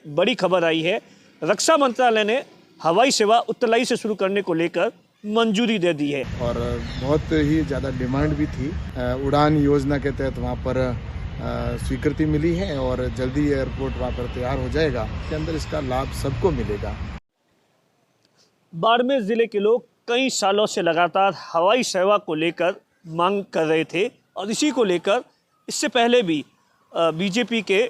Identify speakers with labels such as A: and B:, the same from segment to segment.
A: बड़ी खबर आई है। रक्षा मंत्रालय ने हवाई सेवा उत्तरलाई से शुरू करने को लेकर मंजूरी दे दी है
B: और बहुत ही ज़्यादा डिमांड भी थी। उड़ान योजना के तहत वहाँ पर स्वीकृति मिली है और जल्दी एयरपोर्ट वहाँ पर तैयार हो जाएगा। इसके अंदर इसका लाभ सबको मिलेगा।
A: बाड़मेर जिले के लोग कई सालों से लगातार हवाई सेवा को लेकर मांग कर रहे थे और इसी को लेकर इससे पहले भी बीजेपी के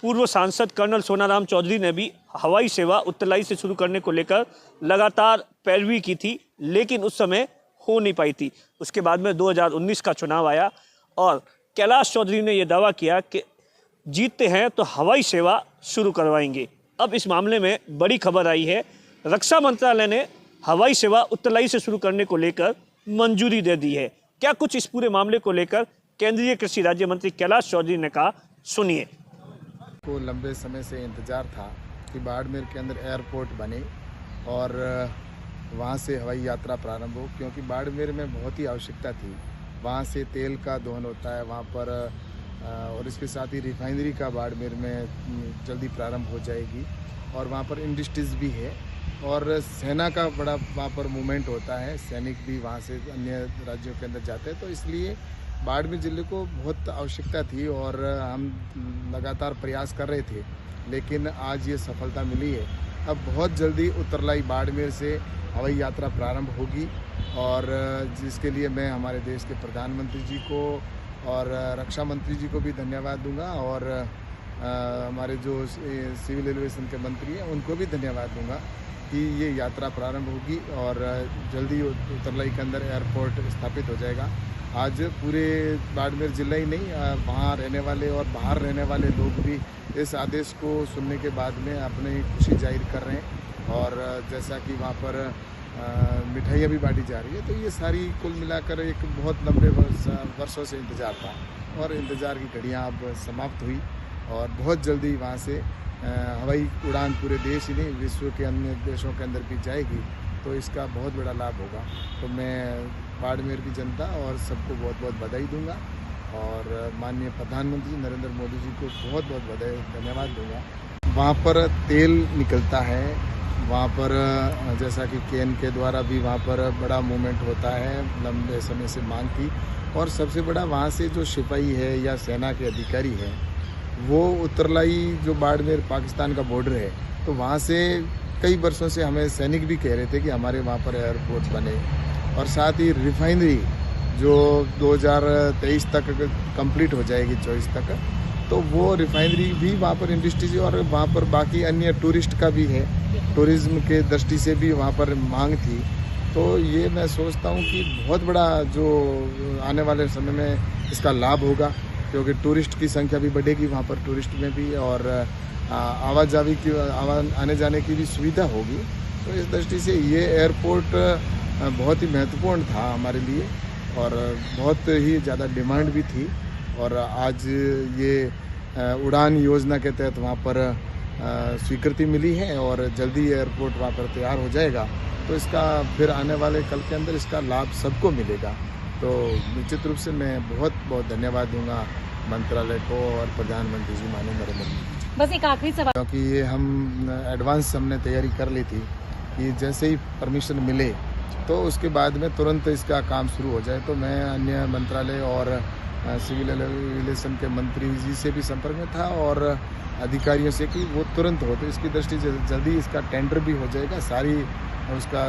A: पूर्व सांसद कर्नल सोनाराम चौधरी ने भी हवाई सेवा उत्तरलाई से शुरू करने को लेकर लगातार पैरवी की थी, लेकिन उस समय हो नहीं पाई थी। उसके बाद में 2019 का चुनाव आया और कैलाश चौधरी ने यह दावा किया कि जीतते हैं तो हवाई सेवा शुरू करवाएंगे। अब इस मामले में बड़ी खबर आई है। रक्षा मंत्रालय ने हवाई सेवा उत्तरलाई से शुरू करने को लेकर मंजूरी दे दी है। क्या कुछ इस पूरे मामले को लेकर केंद्रीय कृषि राज्य मंत्री कैलाश चौधरी ने कहा, सुनिए।
B: को लंबे समय से इंतजार था कि बाड़मेर के अंदर एयरपोर्ट बने और वहाँ से हवाई यात्रा प्रारंभ हो, क्योंकि बाड़मेर में बहुत ही आवश्यकता थी। वहाँ से तेल का दोहन होता है वहाँ पर और इसके साथ ही रिफाइनरी का बाड़मेर में जल्दी प्रारंभ हो जाएगी और वहाँ पर इंडस्ट्रीज भी है और सेना का बड़ा वहाँ पर मूवमेंट होता है। सैनिक भी वहाँ से अन्य राज्यों के अंदर जाते हैं, तो इसलिए बाड़मेर जिले को बहुत आवश्यकता थी और हम लगातार प्रयास कर रहे थे, लेकिन आज ये सफलता मिली है। अब बहुत जल्दी उत्तरलाई बाड़मेर से हवाई यात्रा प्रारंभ होगी और जिसके लिए मैं हमारे देश के प्रधानमंत्री जी को और रक्षा मंत्री जी को भी धन्यवाद दूंगा और हमारे जो सिविल एविएशन के मंत्री हैं उनको भी धन्यवाद दूंगा कि ये यात्रा प्रारंभ होगी और जल्दी उत्तरलाई के अंदर एयरपोर्ट स्थापित हो जाएगा। आज पूरे बाड़मेर जिला ही नहीं, वहाँ रहने वाले और बाहर रहने वाले लोग भी इस आदेश को सुनने के बाद में अपनी खुशी जाहिर कर रहे हैं और जैसा कि वहाँ पर मिठाइयाँ भी बांटी जा रही है, तो ये सारी कुल मिलाकर एक बहुत लंबे वर्षों से इंतज़ार था और इंतज़ार की घड़ियाँ अब समाप्त हुई और बहुत जल्दी वहाँ से हवाई उड़ान पूरे देश ही नहीं विश्व के अन्य देशों के अंदर भी जाएगी, तो इसका बहुत बड़ा लाभ होगा। तो मैं बाड़मेर की जनता और सबको बहुत बहुत बधाई दूंगा और माननीय प्रधानमंत्री नरेंद्र मोदी जी को बहुत बहुत बधाई धन्यवाद दूंगा। वहाँ पर तेल निकलता है, वहाँ पर जैसा कि केन के द्वारा भी वहाँ पर बड़ा मूवमेंट होता है, लंबे समय से मांग थी और सबसे बड़ा वहाँ से जो सिपाही है या सेना के अधिकारी हैं वो उत्तरलाई जो बाड़मेर पाकिस्तान का बॉर्डर है, तो वहाँ से कई वर्षों से हमें सैनिक भी कह रहे थे कि हमारे वहाँ पर एयरपोर्ट बने और साथ ही रिफाइनरी जो 2023 तक कंप्लीट हो जाएगी 24 तक, तो वो रिफाइनरी भी वहाँ पर इंडस्ट्रीज और वहाँ पर बाकी अन्य टूरिस्ट का भी है, टूरिज्म के दृष्टि से भी वहाँ पर मांग थी। तो ये मैं सोचता हूँ कि बहुत बड़ा जो आने वाले समय में इसका लाभ होगा, क्योंकि टूरिस्ट की संख्या भी बढ़ेगी वहाँ पर, टूरिस्ट में भी और आवाजाही की आने जाने की भी सुविधा होगी। तो इस दृष्टि से ये एयरपोर्ट बहुत ही महत्वपूर्ण था हमारे लिए और बहुत ही ज़्यादा डिमांड भी थी और आज ये उड़ान योजना के तहत वहाँ पर स्वीकृति मिली है और जल्दी एयरपोर्ट वहाँ पर तैयार हो जाएगा, तो इसका फिर आने वाले कल के अंदर इसका लाभ सबको मिलेगा। तो निश्चित रूप से मैं बहुत बहुत धन्यवाद दूंगा मंत्रालय को और प्रधानमंत्री जी माननीय नरेंद्र मोदी।
C: बस एक आखिरी सवाल,
B: क्योंकि ये हम एडवांस हमने तैयारी कर ली थी कि जैसे ही परमिशन मिले तो उसके बाद में तुरंत इसका काम शुरू हो जाए। तो मैं अन्य मंत्रालय और सिविल एविएशन के मंत्री जी से भी संपर्क में था और अधिकारियों से कि वो तुरंत हो, तो इसकी दृष्टि से जल्दी इसका टेंडर भी हो जाएगा। सारी उसका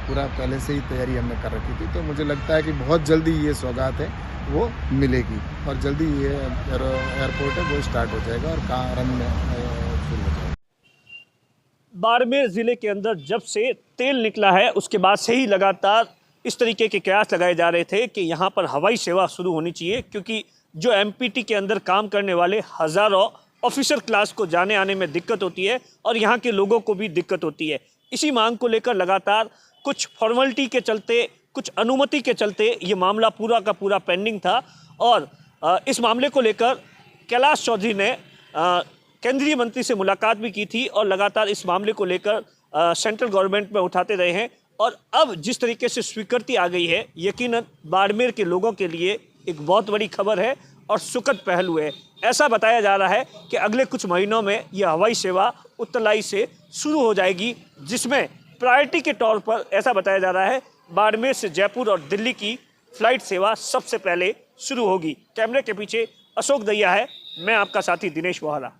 B: पूरा पहले से ही तैयारी हमने कर रखी थी, तो मुझे लगता है कि बहुत जल्दी ये सौगात है वो मिलेगी और जल्दी ये एयरपोर्ट है वो स्टार्ट हो जाएगा और रन में शुरू हो जाएगा।
A: बाड़मेर जिले के अंदर जब से तेल निकला है उसके बाद से ही लगातार इस तरीके के कयास लगाए जा रहे थे कि यहाँ पर हवाई सेवा शुरू होनी चाहिए, क्योंकि जो एमपीटी के अंदर काम करने वाले हज़ारों ऑफिसर क्लास को जाने आने में दिक्कत होती है और यहाँ के लोगों को भी दिक्कत होती है। इसी मांग को लेकर लगातार कुछ फॉर्मेलिटी के चलते, कुछ अनुमति के चलते ये मामला पूरा का पूरा पेंडिंग था और इस मामले को लेकर कैलाश चौधरी ने केंद्रीय मंत्री से मुलाकात भी की थी और लगातार इस मामले को लेकर सेंट्रल गवर्नमेंट में उठाते रहे हैं और अब जिस तरीके से स्वीकृति आ गई है, यकीनन बाड़मेर के लोगों के लिए एक बहुत बड़ी खबर है और सुखद पहलू है। ऐसा बताया जा रहा है कि अगले कुछ महीनों में यह हवाई सेवा उत्तरलाई से शुरू हो जाएगी, जिसमें प्रायोरिटी के तौर पर ऐसा बताया जा रहा है बाड़मेर से जयपुर और दिल्ली की फ्लाइट सेवा सबसे पहले शुरू होगी। कैमरे के पीछे अशोक दैया है, मैं आपका साथी दिनेश वोहरा।